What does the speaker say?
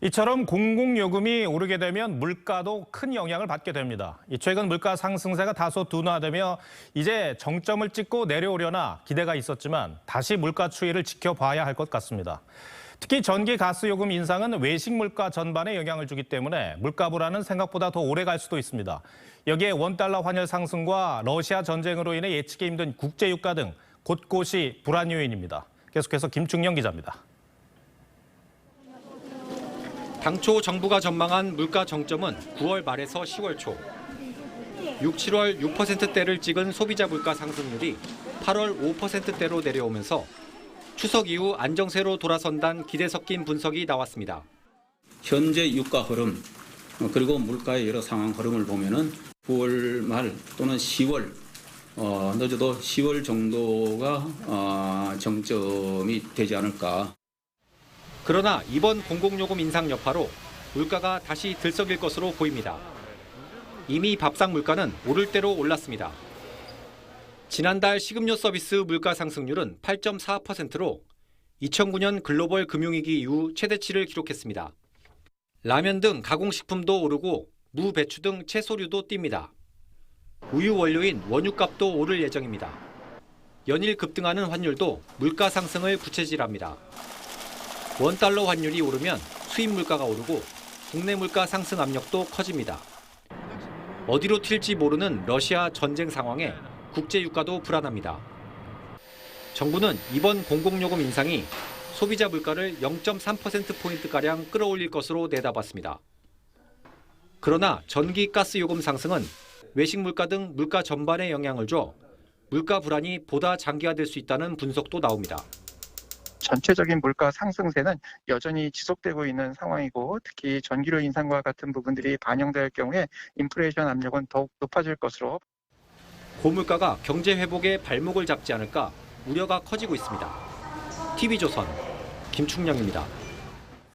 이처럼 공공요금이 오르게 되면 물가도 큰 영향을 받게 됩니다. 최근 물가 상승세가 다소 둔화되며 이제 정점을 찍고 내려오려나 기대가 있었지만 다시 물가 추이를 지켜봐야 할 것 같습니다. 특히 전기, 가스 요금 인상은 외식 물가 전반에 영향을 주기 때문에 물가 불안은 생각보다 더 오래 갈 수도 있습니다. 여기에 원달러 환율 상승과 러시아 전쟁으로 인해 예측이 힘든 국제 유가 등 곳곳이 불안 요인입니다. 계속해서 김충영 기자입니다. 당초 정부가 전망한 물가 정점은 9월 말에서 10월 초. 6, 7월 6%대를 찍은 소비자 물가 상승률이 8월 5%대로 내려오면서 추석 이후 안정세로 돌아선다는 기대 섞인 분석이 나왔습니다. 현재 유가 흐름 그리고 물가의 여러 상황 흐름을 보면은 9월 말 또는 10월 늦어도 10월 정도가 정점이 되지 않을까. 그러나 이번 공공요금 인상 여파로 물가가 다시 들썩일 것으로 보입니다. 이미 밥상 물가는 오를 대로 올랐습니다. 지난달 식음료 서비스 물가 상승률은 8.4%로 2009년 글로벌 금융위기 이후 최대치를 기록했습니다. 라면 등 가공식품도 오르고 무, 배추 등 채소류도 뜁니다. 우유 원료인 원유값도 오를 예정입니다. 연일 급등하는 환율도 물가 상승을 부채질합니다. 원달러 환율이 오르면 수입 물가가 오르고 국내 물가 상승 압력도 커집니다. 어디로 튈지 모르는 러시아 전쟁 상황에 국제 유가도 불안합니다. 정부는 이번 공공요금 인상이 소비자 물가를 0.3%포인트가량 끌어올릴 것으로 내다봤습니다. 그러나 전기, 가스 요금 상승은 외식 물가 등 물가 전반에 영향을 줘 물가 불안이 보다 장기화될 수 있다는 분석도 나옵니다. 전체적인 물가 상승세는 여전히 지속되고 있는 상황이고 특히 전기료 인상과 같은 부분들이 반영될 경우에 인플레이션 압력은 더욱 높아질 것으로 고물가가 경제 회복에 발목을 잡지 않을까 우려가 커지고 있습니다. TV조선 김충영입니다.